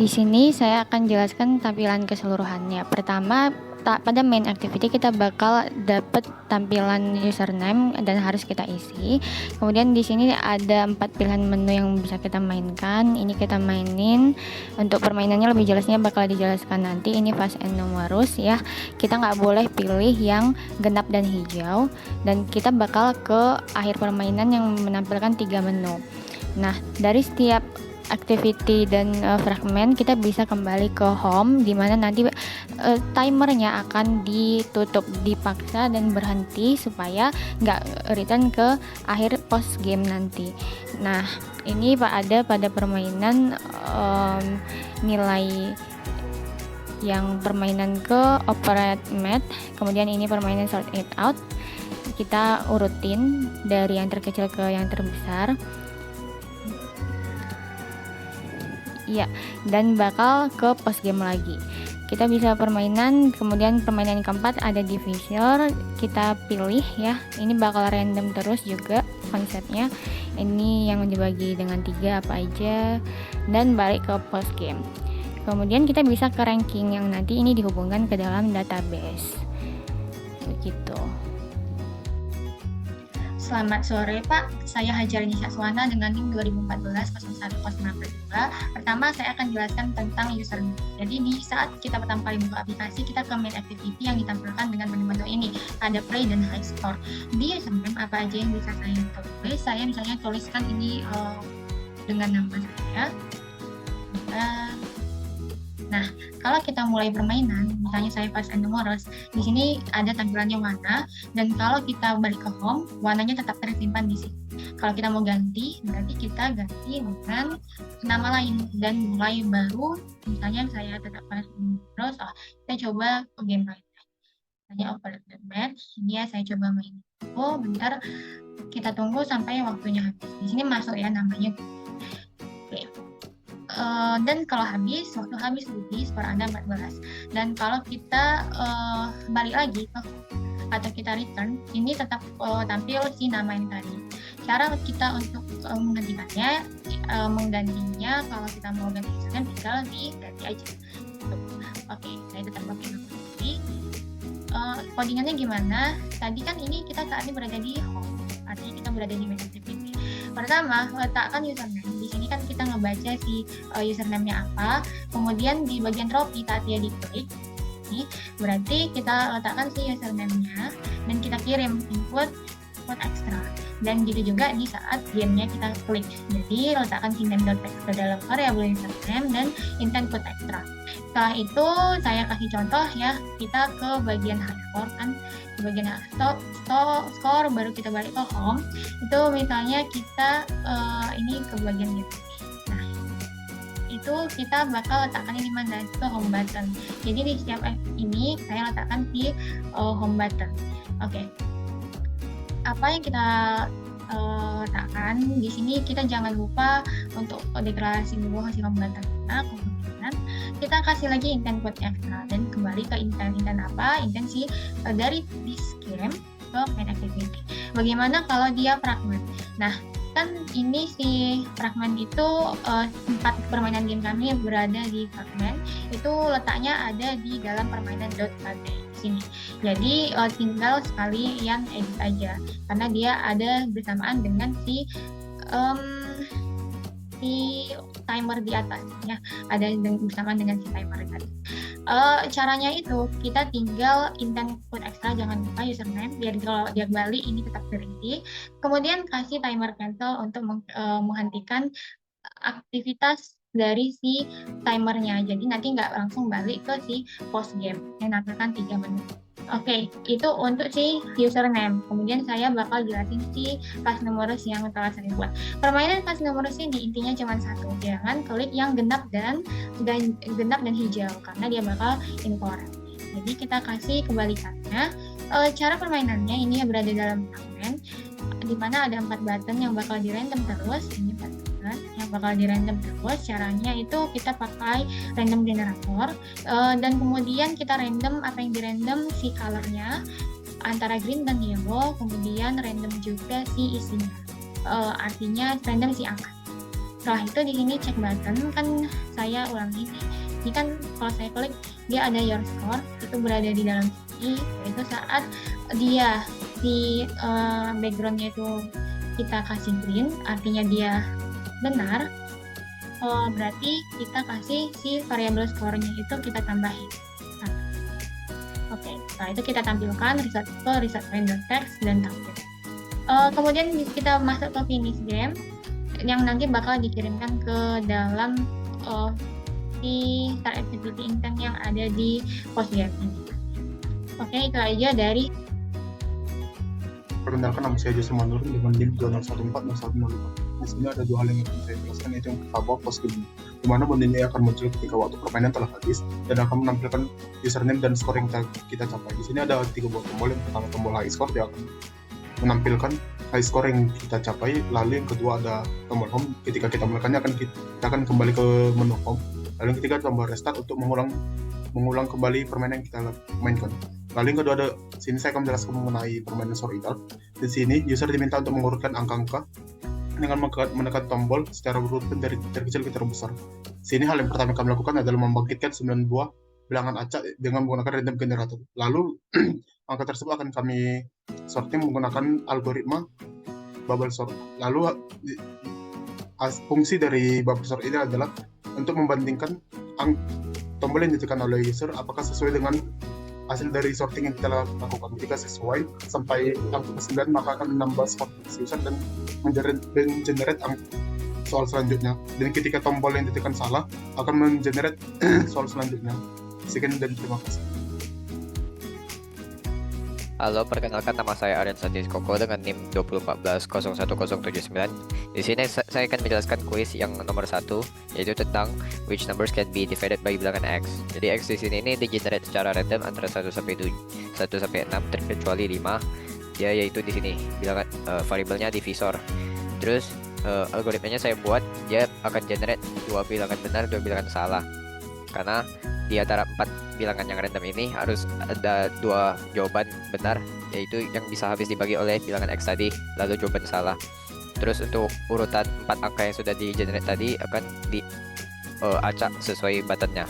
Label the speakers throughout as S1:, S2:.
S1: Di sini saya akan jelaskan tampilan keseluruhannya. Pertama, pada main activity kita bakal dapat tampilan username dan harus kita isi. Kemudian di sini ada 4 pilihan menu yang bisa kita mainkan. Ini kita mainin. Untuk permainannya lebih jelasnya bakal dijelaskan nanti. Ini fast and numerous ya. Kita nggak boleh pilih yang genap dan hijau. Dan kita bakal ke akhir permainan yang menampilkan 3 menu. Nah, dari setiap activity dan fragment kita bisa kembali ke home, dimana nanti timernya akan ditutup, dipaksa dan berhenti supaya nggak return ke akhir post game nanti. Nah, ini ada pada permainan nilai yang permainan ke operate mat, kemudian ini permainan sort it out. Kita urutin dari yang terkecil ke yang terbesar. Iya, dan bakal ke post game lagi. Kita bisa permainan, kemudian permainan yang keempat ada divisor, kita pilih ya. Ini bakal random terus juga konsepnya. Ini yang dibagi dengan 3 apa aja, dan balik ke post game. Kemudian kita bisa ke ranking yang nanti ini dihubungkan ke dalam database. Begitu.
S2: Selamat sore Pak, saya Hajar Nisa Suwana dengan NIM 2014-0102. Pertama saya akan jelaskan tentang username. Jadi di saat kita pertama kali buka aplikasi, kita ke main activity yang ditampilkan dengan menu-menu ini. Ada play dan high score. Di username apa aja yang bisa saya tulis? Saya misalnya tuliskan ini dengan nama saya. Nah, kalau kita mulai permainan, misalnya saya fast and numerous, di sini ada tampilannya warna, dan kalau kita balik ke home, warnanya tetap tersimpan di sini. Kalau kita mau ganti, berarti kita ganti dengan nama lain, dan mulai baru, misalnya saya tetap fast and numerous, kita coba ke game lain. Misalnya operate the match, ini ya saya coba main. Bentar, kita tunggu sampai waktunya habis. Di sini masuk ya namanya. Oke. Dan kalau waktu habis skor Anda 14. Dan kalau kita balik lagi atau kita return, ini tetap tampil si nama yang tadi. Cara kita untuk menggantinya, kalau kita mau ganti username tinggal diganti aja. Oke, saya tetap pakai nama tadi. Codingannya gimana? Tadi kan ini kita saat ini berada di home, artinya kita berada di main activity. Pertama, letakkan username. Di sini kan kita ngebaca si username-nya apa. Kemudian di bagian trofi saat dia diklik, berarti kita letakkan si username-nya dan kita kirim input extra. Dan gitu juga di saat game-nya kita klik. Jadi letakkan si name.txt ke dalam variabel username dan intent put extra. Setelah itu saya kasih contoh ya, kita ke bagian high score kan, ke bagian score baru kita balik ke home. Itu misalnya kita ini ke bagian game. Nah, itu kita bakal letakkannya di mana? Ke home button. Jadi di setiap ini saya letakkan di home button. Oke. Apa yang kita letakkan di sini, kita jangan lupa untuk deklarasi dulu hasil pembuatan kita. Kemudian kita kasih lagi intent put extra dan kembali ke intent apa? Intent dari this game ke main activity. Bagaimana kalau dia fragment? Nah, kan ini si fragment itu 4 permainan game kami yang berada di fragment itu letaknya ada di dalam permainan .kt sini. Jadi tinggal sekali yang edit aja karena dia ada bersamaan dengan si timer di atas ya, ada bersamaan dengan si timer tadi. Caranya itu kita tinggal intent put extra, jangan lupa username biar kalau dia balik ini tetap berhenti. Kemudian kasih timer cancel untuk menghentikan aktivitas dari si timernya. Jadi nanti nggak langsung balik ke si post game yang nampilkan 3 menu. Oke, itu untuk si username. Kemudian saya bakal jelasin si fast numerous yang telah saya buat. Permainan fast numerous ini intinya cuma satu, jangan klik yang genap dan hijau karena dia bakal incorrect. Jadi kita kasih kebalikannya. Cara permainannya ini berada dalam fragment, di mana ada 4 button yang bakal di random terus. Ini button yang bakal di random terus. Caranya itu kita pakai random generator dan kemudian kita random apa yang di random si colornya antara green dan yellow, kemudian random juga si isinya, artinya random si angka. Setelah itu di sini cek button, kan saya ulangi. Ini kan kalau saya klik dia ada your score, itu berada di dalam sini. Itu saat dia di backgroundnya itu kita kasih green, artinya dia benar. Berarti kita kasih si variabel score-nya itu kita tambahin. Nah, oke, setelah itu kita tampilkan result ke result render text dan tampil. Kemudian kita masuk ke finish game yang nanti bakal dikirimkan ke dalam di start activity intent yang ada di Postgres ini. Oke, itu aja dari
S3: Perkenalkan, nama saya Jose Manurun dengan NIM 20140105. Di sini ada dua hal yang ingin saya jelaskan, yaitu yang pertama postgame, di mana bond ini akan muncul ketika waktu permainan telah habis dan akan menampilkan username dan skor yang kita capai. Di sini ada 3 buah tombol. Yang pertama tombol high score, dia akan menampilkan high score yang kita capai. Lalu yang kedua ada tombol home, ketika kita melakukannya kita akan kembali ke menu home. Lalu yang ketiga tombol restart untuk mengulang kembali permainan yang kita mainkan. Lalu yang kedua ada sini saya akan menjelaskan mengenai permainan sort it out. Di sini user diminta untuk mengurutkan angka-angka dengan menekan tombol secara berurutan dari terkecil ke terbesar. Sini hal yang pertama kami lakukan adalah membangkitkan 9 buah bilangan acak dengan menggunakan random generator. Lalu angka tersebut akan kami sorting menggunakan algoritma bubble sort. Lalu fungsi dari bubble sort ini adalah untuk membandingkan tombol yang ditekan oleh user apakah sesuai dengan hasil dari sorting yang kita lakukan. Jika sesuai sampai angka ke-9, maka akan menambah skor user dan mengenerate soal selanjutnya. Dan ketika tombol yang ditekan salah, akan mengenerate soal selanjutnya. Sekian dan terima kasih.
S4: Halo, perkenalkan nama saya Aryan Santis Koko dengan NIM 2014-01079. Di sini saya akan menjelaskan kuis yang nomor 1, yaitu tentang which numbers can be divided by bilangan X. Jadi X di sini ini di-generate secara random antara 1 sampai 6 terkecuali 5. Dia yaitu di sini bilangan variabelnya divisor. Terus algoritmanya saya buat, dia akan generate 2 bilangan benar, 2 bilangan salah. Karena di antara 4 bilangan yang random ini harus ada 2 jawaban benar, yaitu yang bisa habis dibagi oleh bilangan X tadi, lalu jawaban salah. Terus untuk urutan 4 angka yang sudah di-generate tadi akan diacak sesuai buttonnya.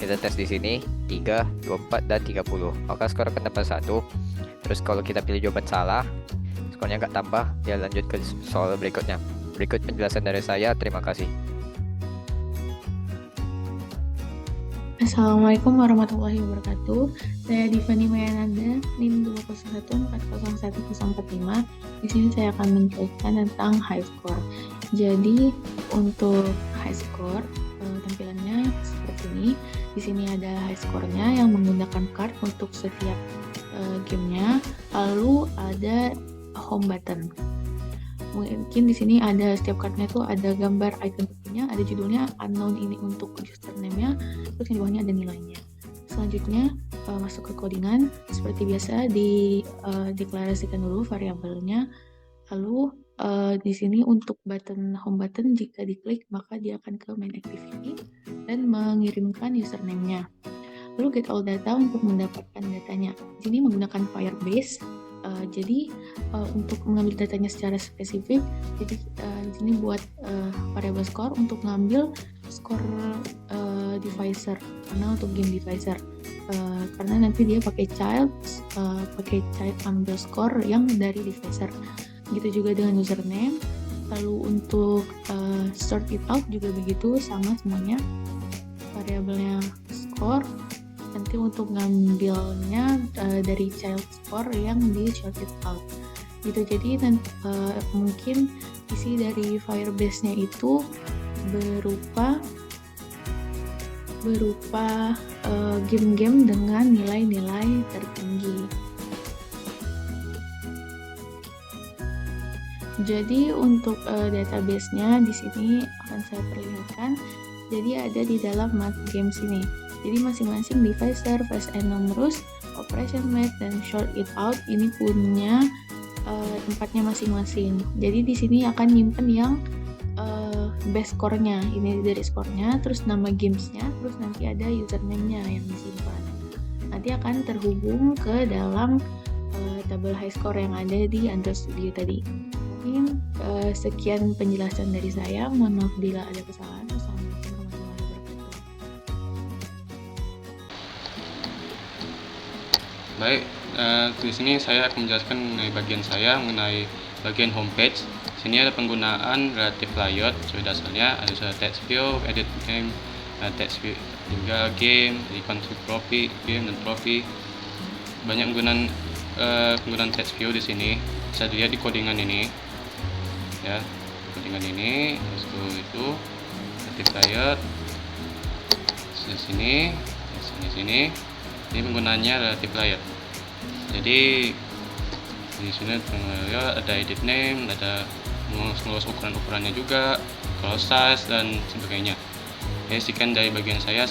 S4: Kita tes di sini 3, 24 dan 30. Maka skor akan dapat 1. Terus kalau kita pilih jawaban salah, skornya nggak tambah, dia lanjut ke soal berikutnya. Berikut penjelasan dari saya, terima kasih.
S5: Assalamualaikum warahmatullahi wabarakatuh. Saya Divani Mayananda, NIM 201401045. Di sini saya akan menjelaskan tentang high score. Jadi untuk high score tampilannya seperti ini. Di sini ada high score-nya yang menggunakan card untuk setiap gamenya. Lalu ada home button. Mungkin di sini ada setiap cardnya itu ada gambar icon topinya, ada judulnya unknown ini untuk username-nya, terus di bawahnya ada nilainya. Selanjutnya masuk ke codingan, seperti biasa deklarasikan dulu variabelnya. Lalu di sini untuk button home button, jika diklik maka dia akan ke main activity dan mengirimkan username-nya. Lalu get all data untuk mendapatkan datanya. Di sini menggunakan Firebase. Jadi untuk mengambil datanya secara spesifik, jadi di sini buat variable score untuk ngambil skor divisor, karena untuk game divisor, karena nanti dia pakai child ambil skor yang dari divisor. Gitu juga dengan username. Lalu untuk sort it out juga begitu, sama semuanya, variabelnya score. Nanti untuk ngambilnya dari child score yang di sort it out gitu. Jadi mungkin isi dari Firebase-nya itu berupa game-game dengan nilai-nilai tertinggi. Jadi untuk database-nya di sini akan saya perlihatkan. Jadi ada di dalam math games ini. Jadi masing-masing divisor, first and numerous, operation math, dan short it out ini punya tempatnya masing-masing. Jadi di sini akan nyimpen yang base score-nya, ini dari score-nya, terus nama games-nya, terus nanti ada username-nya yang disimpan. Nanti akan terhubung ke dalam tabel high score yang ada di Android Studio tadi. Mungkin sekian penjelasan dari saya. Mohon maaf bila ada kesalahan. Wassalamualaikum warahmatullahi wabarakatuh.
S6: Baik, di sini saya akan menjelaskan mengenai bagian saya mengenai bagian homepage. Sini ada penggunaan relative layout. Sesuai dasarnya ada text view, edit name, text view juga game, icon trophy, game dan trophy. Banyak penggunaan text view di sini. Bisa dilihat di codingan ini. Ya, codingan ini, itu relative layout. Di sini. Ini penggunaannya relative layout. Jadi di sini ada edit name, ada ngeluas ukurannya juga, kalau size dan sebagainya. Sekian dari bagian saya.